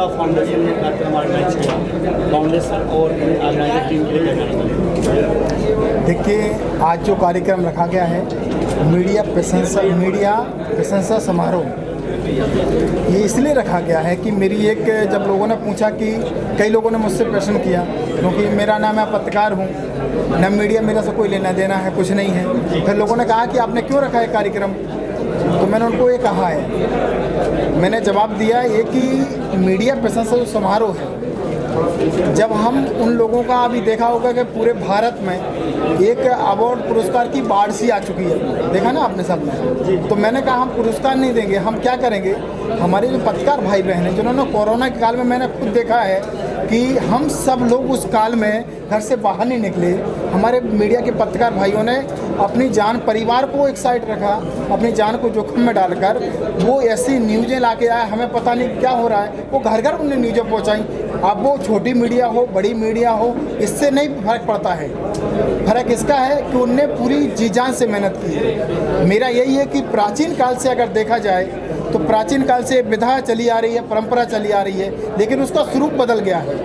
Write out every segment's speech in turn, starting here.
का फाउंडेशन ने कार्यक्रम ऑर्गेनाइज किया, फाउंडेशन और ऑर्गेनाइजर टीम के लिए क्या कहना चाहिए? देखिए, आज जो कार्यक्रम रखा गया है मीडिया प्रशंसा समारोह, ये इसलिए रखा गया है कि मेरी एक, जब लोगों ने पूछा कि कई लोगों ने मुझसे प्रश्न किया, क्योंकि मेरा नाम, मैं पत्रकार हूँ, न मीडिया मेरा से कोई लेना देना है, कुछ नहीं है। फिर लोगों ने कहा कि आपने क्यों रखा है कार्यक्रम, तो मैंने उनको ये कहा है, मैंने जवाब दिया ये कि मीडिया प्रशंसा जो समारोह है, जब हम उन लोगों का, अभी देखा होगा कि पूरे भारत में एक अवार्ड पुरस्कार की बाढ़ सी आ चुकी है, देखा ना आपने सब में। तो मैंने कहा हम पुरस्कार नहीं देंगे, हम क्या करेंगे, हमारे जो पत्रकार भाई बहन हैं जिन्होंने कोरोना के काल में, मैंने खुद देखा है कि हम सब लोग उस काल में घर से बाहर नहीं निकले, हमारे मीडिया के पत्रकार भाइयों ने अपनी जान, परिवार को एक साइड रखा, अपनी जान को जोखिम में डालकर वो ऐसी न्यूज़ें ला के आए, हमें पता नहीं क्या हो रहा है, वो घर घर उन्हें न्यूज़ें पहुँचाई। अब वो छोटी मीडिया हो, बड़ी मीडिया हो, इससे नहीं फर्क पड़ता है। फर्क इसका है कि उनने पूरी जी जान से मेहनत की है। मेरा यही है कि प्राचीन काल से अगर देखा जाए तो प्राचीन काल से विधा चली आ रही है, परंपरा चली आ रही है, लेकिन उसका स्वरूप बदल गया है।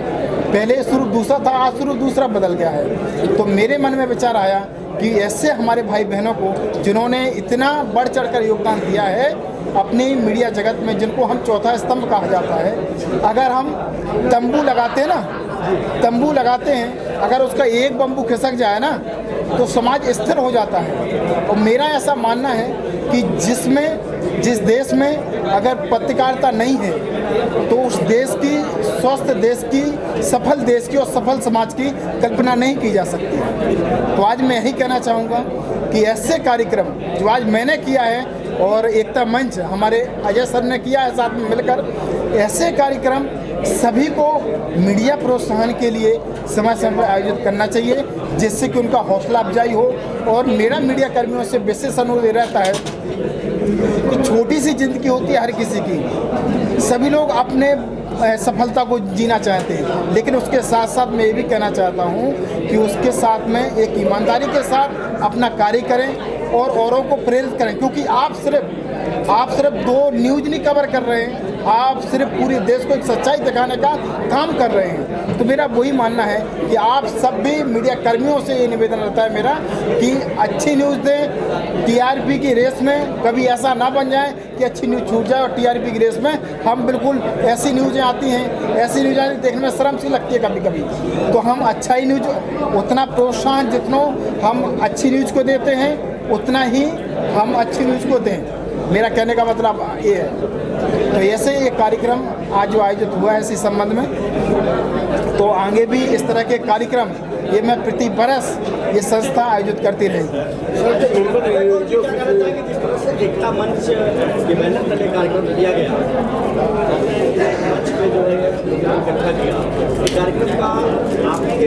पहले स्वरूप दूसरा था, आज स्वरूप दूसरा बदल गया है। तो मेरे मन में विचार आया कि ऐसे हमारे भाई बहनों को जिन्होंने इतना बढ़ चढ़कर योगदान दिया है अपनी मीडिया जगत में, जिनको हम चौथा स्तंभ कहा जाता है, अगर हम तंबू लगाते हैं ना, तंबू लगाते हैं, अगर उसका एक बम्बू खिसक जाए ना तो समाज स्थिर हो जाता है। और मेरा ऐसा मानना है कि जिस देश में अगर पत्रकारिता नहीं है तो उस देश की, स्वस्थ देश की, सफल देश की और सफल समाज की कल्पना नहीं की जा सकती। तो आज मैं यही कहना चाहूँगा कि ऐसे कार्यक्रम जो आज मैंने किया है और एकता मंच हमारे अजय सर ने किया है साथ में मिलकर, ऐसे कार्यक्रम सभी को मीडिया प्रोत्साहन के लिए समय समय पर आयोजित करना चाहिए, जिससे कि उनका हौसला अफजाई हो। और मेरा मीडिया कर्मियों से विशेष अनुरोध रहता है कि छोटी सी जिंदगी होती है हर किसी की, सभी लोग अपने सफलता को जीना चाहते हैं, लेकिन उसके साथ साथ मैं ये भी कहना चाहता हूँ कि उसके साथ में एक ईमानदारी के साथ अपना कार्य करें और औरों को प्रेरित करें, क्योंकि आप सिर्फ दो न्यूज़ नहीं कवर कर रहे हैं, आप सिर्फ पूरे देश को एक सच्चाई दिखाने का काम कर रहे हैं। तो मेरा वही मानना है कि आप सब भी मीडिया कर्मियों से ये निवेदन रहता है मेरा कि अच्छी न्यूज़ दें। टीआरपी की रेस में कभी ऐसा ना बन जाए कि अच्छी न्यूज़ छूट जाए और टीआरपी की रेस में हम बिल्कुल, ऐसी न्यूज़ें आती हैं, ऐसी न्यूज़ देखने में शर्म सी लगती है कभी कभी। तो हम अच्छा ही न्यूज़, उतना प्रोत्साहन जितना हम अच्छी न्यूज़ को देते हैं उतना ही हम अच्छी न्यूज़ को दें, मेरा कहने का मतलब ये है। तो ऐसे ये कार्यक्रम आज जो आयोजित हुआ है इसी संबंध में, तो आगे भी इस तरह के कार्यक्रम ये मैं प्रति बरस ये संस्था आयोजित करती रहेगी। एकता मंच के बैनर तले कार्यक्रम दिया गया, मंच पे जो है इकट्ठा किया, कार्यक्रम का आपके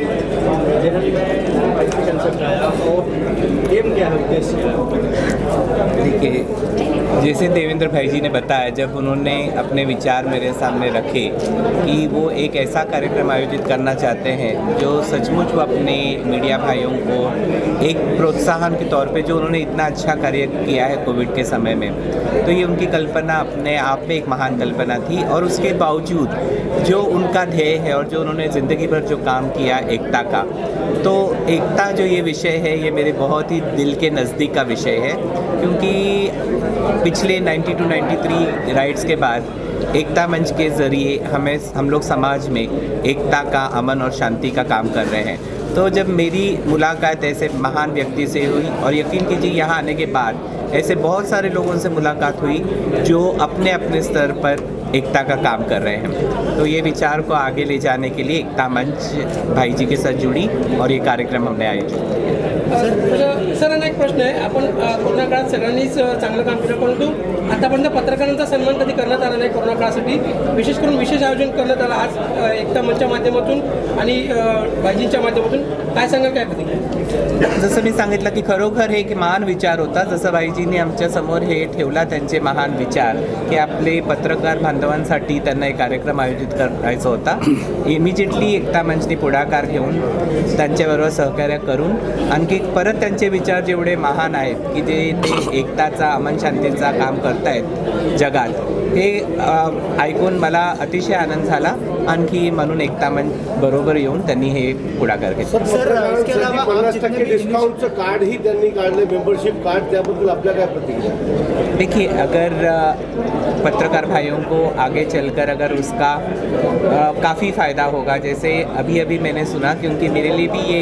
जहन में कंसेप्ट आया और एम क्या है, उद्देश्य क्या है? देखिए, जैसे देवेंद्र भाई जी ने बताया, जब उन्होंने अपने विचार मेरे सामने रखे कि वो एक ऐसा कार्यक्रम आयोजित करना चाहते हैं जो सचमुच वो अपने मीडिया भाइयों को एक प्रोत्साहन के तौर पे, जो उन्होंने इतना अच्छा कार्य किया है कोविड के समय में, तो ये उनकी कल्पना अपने आप में एक महान कल्पना थी। और उसके बावजूद जो उनका ध्येय है और जो उन्होंने ज़िंदगी भर जो काम किया एकता का, तो एकता जो ये विषय है ये मेरे बहुत ही दिल के नज़दीक का विषय है, क्योंकि पिछले 92-93 राइट्स के बाद एकता मंच के ज़रिए हम लोग समाज में एकता का, अमन और शांति का काम कर रहे हैं। तो जब मेरी मुलाकात ऐसे महान व्यक्ति से हुई, और यकीन कीजिए यहाँ आने के बाद ऐसे बहुत सारे लोगों से मुलाकात हुई जो अपने अपने स्तर पर एकता का काम कर रहे हैं, तो ये विचार को आगे ले जाने के लिए एकता मंच भाई जी के साथ जुड़ी और ये कार्यक्रम हमने आयोजित किया। सर, एक प्रश्न आहे, आपण कोरोना काळात सगळ्यांनीच चांगलं काम केलं, परंतु आतापर्यंत पत्रकारांचा सन्मान कधी करण्यात आला नाही कोरोना काळासाठी, विशेष करून विशेष आयोजन करण्यात आलं आज एकता मंचच्या माध्यमातून आणि भाईजींच्या माध्यमातून, काय सांगाल काय कधी? जसं मी सांगितलं की खरोखर हे एक महान विचार होता, जसं भाईजींनी आमच्यासमोर हे ठेवला त्यांचे महान विचार की आपले पत्रकार बांधवांसाठी त्यांना एक कार्यक्रम आयोजित करायचा होता। इमिजिएटली एकता मंचने पुढाकार घेऊन त्यांच्याबरोबर सहकार्य करून आणखी परत त्यांचे विचार जेवढे महान आहेत की जे ते एकताचा, अमन शांतीचा काम करतायत जगात, हे ऐकून मला अतिशय आनंद झाला. आणखी म्हणून एकता मंच बरोबर येऊन त्यांनी हे पुढाकार घेतला. इसके अलावा आप 50% डिस्काउंटचं कार्डही त्यांनी काढलं, मेंबरशिप कार्ड, त्याबद्दल आपल्या काय प्रतिक्रिया? देखिए, अगर पत्रकार भाइयों को आगे चलकर अगर उसका काफ़ी फ़ायदा होगा, जैसे अभी मैंने सुना, क्योंकि मेरे लिए भी ये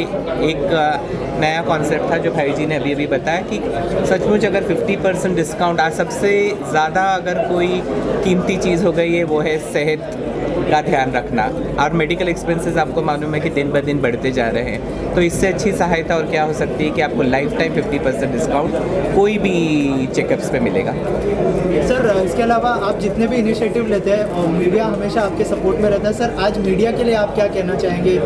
एक नया कॉन्सेप्ट था जो भाई जी ने अभी बताया कि सचमुच अगर 50% डिस्काउंट, आज सबसे ज़्यादा अगर कोई कीमती चीज़ हो गई है वो है सेहत का ध्यान रखना, और मेडिकल एक्सपेंसेस आपको मालूम है कि दिन ब दिन बढ़ते जा रहे हैं. तो इससे अच्छी सहायता और क्या हो सकती है कि आपको लाइफ टाइम 50% डिस्काउंट कोई भी चेकअप्स पे मिलेगा. सर, इसके अलावा आप जितने भी इनिशिएटिव लेते हैं और मीडिया हमेशा आपके सपोर्ट में रहता है. सर, आज मीडिया के लिए आप क्या कहना चाहेंगे,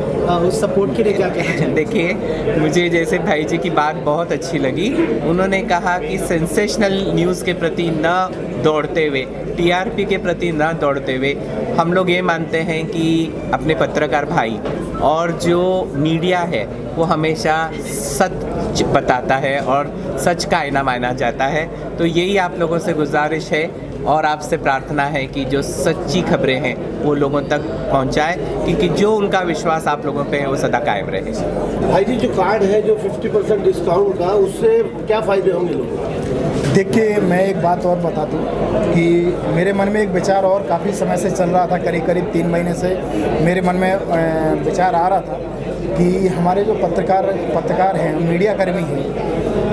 उस सपोर्ट के लिए क्या कहना चाहेंगे? देखिए, मुझे जैसे भाई जी की बात बहुत अच्छी लगी. उन्होंने कहा कि सेंसेशनल न्यूज़ के प्रति न दौड़ते हुए, टीआरपी के प्रति न दौड़ते हुए, हम लोग ये मानते हैं कि अपने पत्रकार भाई और जो मीडिया है वो हमेशा सच बताता है और सच का आईना माना जाता है. तो यही आप लोगों से गुजारिश है और आपसे प्रार्थना है कि जो सच्ची खबरें हैं वो लोगों तक पहुंचाए, क्योंकि जो उनका विश्वास आप लोगों पे है वो सदा कायम रहे. भाई जी, जो कार्ड है जो 50% डिस्काउंट का, उससे क्या फ़ायदे होंगे लोगों को? देखिए, मैं एक बात और बता दूं कि मेरे मन में एक विचार और काफ़ी समय से चल रहा था, करीब 3 महीने से मेरे मन में विचार आ रहा था कि हमारे जो पत्रकार हैं, मीडिया कर्मी हैं,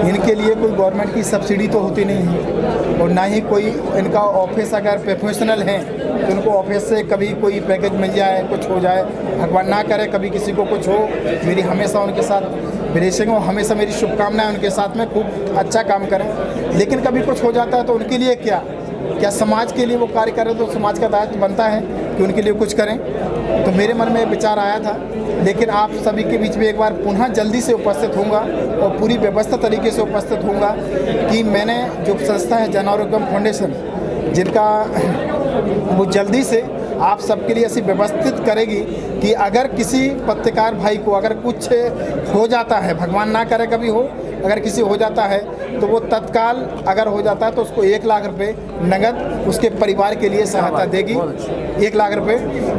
इनके लिए कोई गवर्नमेंट की सब्सिडी तो होती नहीं है, और ना ही कोई इनका ऑफिस अगर प्रोफेशनल हैं तो उनको ऑफिस से कभी कोई पैकेज मिल जाए, कुछ हो जाए, भगवान ना करे कभी किसी को कुछ हो. मेरी हमेशा उनके साथ विदेशों को हमेशा मेरी शुभकामनाएं उनके साथ में खूब अच्छा काम करें. लेकिन कभी कुछ हो जाता है तो उनके लिए क्या समाज के लिए वो कार्य करें, तो समाज का दायित्व बनता है कि उनके लिए कुछ करें. तो मेरे मन में विचार आया था, लेकिन आप सभी के बीच में एक बार पुनः जल्दी से उपस्थित होऊंगा और पूरी व्यवस्थित तरीके से उपस्थित होऊंगा कि मैंने जो संस्था है जन आरोग्यम फाउंडेशन, जिनका वो जल्दी से आप सबके लिए ऐसी व्यवस्थित करेगी कि अगर किसी पत्रकार भाई को अगर कुछ हो जाता है, भगवान ना करे कभी हो, अगर किसी हो जाता है तो वो तत्काल अगर हो जाता है तो उसको 1 लाख रुपए नगद उसके परिवार के लिए सहायता देगी. 1 लाख रुपए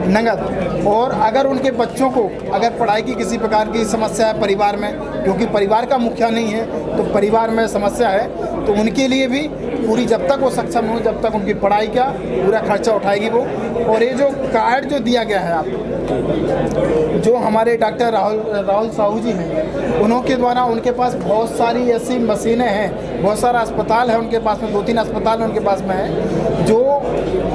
नगद. और अगर उनके बच्चों को अगर पढ़ाई की किसी प्रकार की समस्या है परिवार में, क्योंकि परिवार का मुखिया नहीं है तो परिवार में समस्या है, तो उनके लिए भी पूरी, जब तक वो सक्षम हो, जब तक उनकी पढ़ाई का पूरा खर्चा उठाएगी वो. और ये जो कार्ड जो दिया गया है आपको, जो हमारे डॉक्टर राहुल साहू जी हैं, उनके द्वारा उनके पास बहुत सारी ऐसी मशीनें हैं, बहुत सारा अस्पताल है उनके पास में, 2-3 अस्पताल उनके पास में है, जो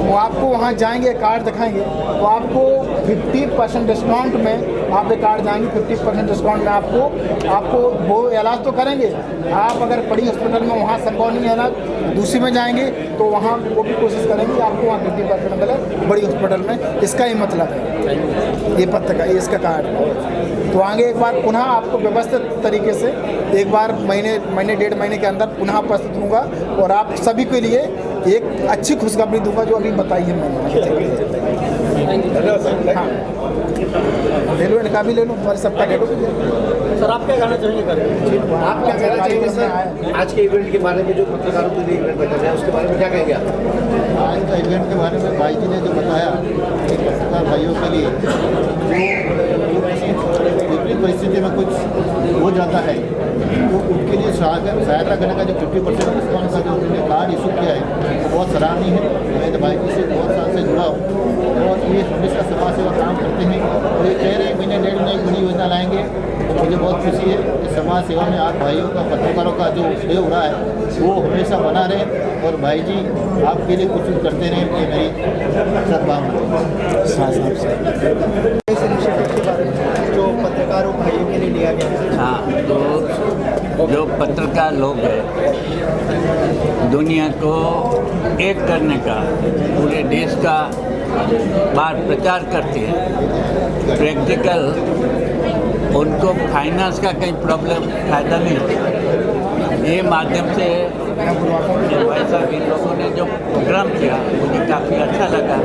वो आपको वहाँ जाएंगे, कार्ड दिखाएंगे तो आपको 50% डिस्काउंट में आप कार्ड जाएंगे, 50% डिस्काउंट में आपको वो इलाज तो करेंगे. आप अगर बड़ी हॉस्पिटल में वहाँ संभव नहीं है ना, दूसरी में जाएंगे तो वहाँ वो भी कोशिश करेंगे आपको वहाँ 50% मिले बड़ी हॉस्पिटल में. इसका ही मतलब है ये पत्र का, इसका कार्ड. तो आगे एक बार पुनः आपको व्यवस्थित तरीके से एक बार महीने 1.5 महीने के अंदर पुनः उपस्थित होऊंगा और आप सभी के लिए एक अच्छी खुशखबरी दूंगा जो अभी बताई है मैंने. हाँ, ले लो, इनका भी ले लो, हमारे सबका ले लो. सर, आप क्या कहना चाहेंगे? आप क्या कहना चाहिए सर आज के इवेंट के बारे में, जो पत्रकारों के लिए इवेंट रखा गया उसके बारे में क्या कहेंगे आप? आज का इवेंट के बारे में भाई जी ने जो बताया कि पत्रकार भाइयों के लिए विपरीत परिस्थिति में कुछ हो जाता है तो उनके लिए सहायता करने का जो 50% डिस्काउंट का जो उन्होंने कार्ड इशू किया है वो बहुत सराहनीय है. मैं तो भाई जी से बहुत साल से जुड़ा हूँ और ये हमेशा समाज सेवा काम करते हैं और ये कह रहे हैं महीने 1.5 महीने बड़ी योजना लाएंगे. तो मुझे बहुत खुशी है कि समाज सेवा में आप भाइयों का, पत्रकारों का जो श्रेय हो रहा है वो हमेशा बना रहे और भाई जी आपके लिए कुछ करते रहें, ये मेरी सद्भावना है. इस इनिशिएटिव के बारे में जो पत्रकारों भाइयों के लिए लिया गया है. हाँ, तो जो पत्रकार लोग हैं, दुनिया को एक करने का, पूरे देश का बाहर प्रचार करते हैं. प्रैक्टिकल उनको फाइनेंस का कहीं प्रॉब्लम, फायदा नहीं होता. ये माध्यम से भाई साहब इन लोगों ने जो प्रोग्राम किया मुझे काफ़ी अच्छा लगा,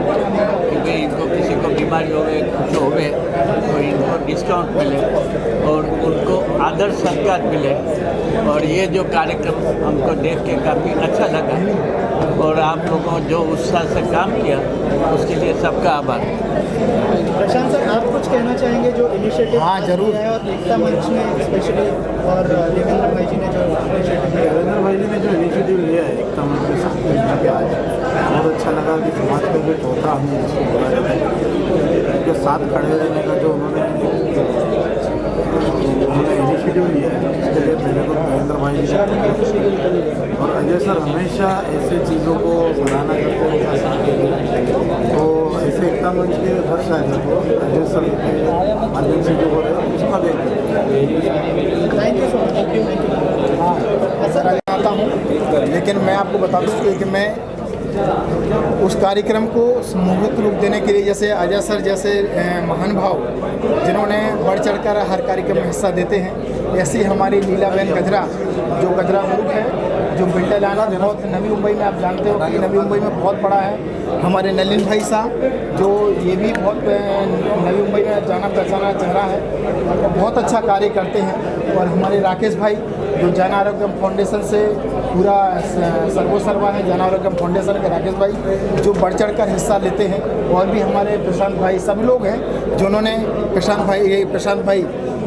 क्योंकि इनको किसी को बीमारी हो गए कुछ हो गए तो इनको डिस्काउंट मिले और उनको आदर सत्कार मिले। और ये जो कार्यक्रम हमको देख के काफ़ी अच्छा लगा और आप लोगों जो उत्साह से काम किया उसके लिए सबका आभार। प्रशांत सर, आप कुछ कहना चाहेंगे जो इनिशिएटिव हाँ, जरूर। है और एकता मंच ने स्पेशली और देवेंद्र भाई जी ने जो इनिशिएटिव लिया देवेंद्र भाई जी ने जो इनिशिएटिव लिया है एकता मंच के साथ मिलकर के आज बहुत अच्छा लगा कि समाज का जो चौथा हमने जिसको बोला जाता है उनके साथ खड़े रहने का जो उन्होंने इनिशिएटिव लिया है उसके लिए पहले तो देवेंद्र भाई जी ने और अजय सर हमेशा ऐसे चीज़ों को सराहना करते हैं। तो ऐसे एकता मंच के हर शायद को अजय सर के माध्यम से जो हो रहा है उसका देख थैंक यू सो मच। हाँ सर, आता हूँ, लेकिन मैं आपको बता दूँ कि मैं उस कार्यक्रम को मुहूर्त रूप देने के लिए जैसे अजय सर जैसे महान भाव जिन्होंने बढ़ चढ़कर हर कार्यक्रम में हिस्सा देते हैं, ऐसी हमारी लीलाबेन गजरा जो गजरा ग्रुप है जो बिल्टलाना बहुत नवी मुंबई में आप जानते हो कि नवी मुंबई में बहुत बड़ा है। हमारे नलिन भाई साहब जो ये भी बहुत नवी मुंबई में जाना पहचाना चेहरा है और बहुत अच्छा कार्य करते हैं। और हमारे राकेश भाई जो जन आरोग्यम फाउंडेशन से पूरा सर्वोसर्वा है, जन आरोग्यम फाउंडेशन के राकेश भाई जो बढ़ चढ़ कर हिस्सा लेते हैं। और भी हमारे प्रशांत भाई सब लोग हैं जिन्होंने प्रशांत भाई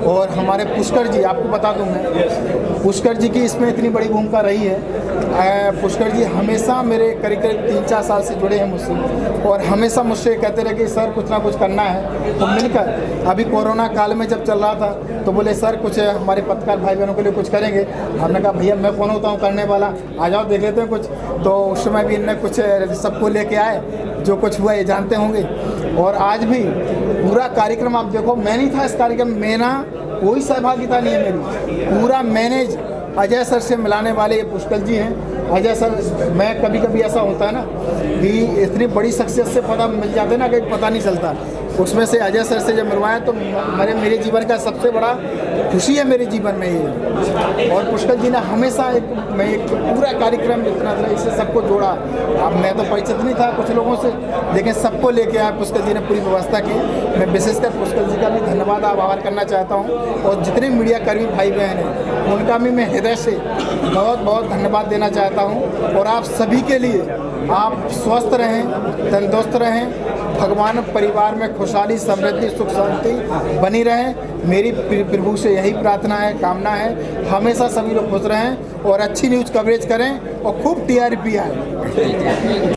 और हमारे पुष्कर जी, आपको बता दूं मैं पुष्कर जी की इसमें इतनी बड़ी भूमिका रही है। पुष्कर जी हमेशा मेरे करीब 3-4 साल से जुड़े हैं मुझसे और हमेशा मुझसे कहते रहे कि सर कुछ ना कुछ करना है। तो मिलकर अभी कोरोना काल में जब चल रहा था तो बोले सर कुछ हमारे पत्रकार भाई बहनों के लिए कुछ करेंगे। हमने कहा भैया मैं कौन होता हूँ करने वाला, आ जाओ देख लेते हैं कुछ। तो उस समय भी इनने कुछ सबको लेके आए, जो कुछ हुआ ये जानते होंगे। और आज भी पूरा कार्यक्रम आप देखो, मैं नहीं था इस कार्यक्रम में, मेरा कोई सहभागिता नहीं है मेरी, पूरा मैनेज अजय सर से मिलाने वाले ये पुष्कर जी हैं। अजय सर, मैं कभी कभी ऐसा होता है ना कि इतनी बड़ी शख्सियत से पता मिल जाते हैं ना कि पता नहीं चलता। उसमें से अजय सर से जब मिलवाया तो मेरे जीवन का सबसे बड़ा खुशी है मेरे जीवन में ये। और पुष्कर जी ने हमेशा एक पूरा कार्यक्रम इतना इससे सबको जोड़ा। अब मैं तो परिचित नहीं था कुछ लोगों से, लेकिन सबको लेके आया पुष्कर जी ने पूरी व्यवस्था की। मैं विशेषकर पुष्कर जी का भी धन्यवाद आभार करना चाहता हूँ। और जितने मीडिया कर्मी भाई बहन हैं उनका भी मैं हृदय से बहुत बहुत धन्यवाद देना चाहता हूँ। और आप सभी के लिए आप स्वस्थ रहें, तंदुरुस्त रहें, भगवान परिवार में खुशहाली समृद्धि सुख शांति बनी रहे। मेरी प्रभु से यही प्रार्थना है, कामना है। हमेशा सभी लोग खुश रहें और अच्छी न्यूज़ कवरेज करें और खूब TRP आए।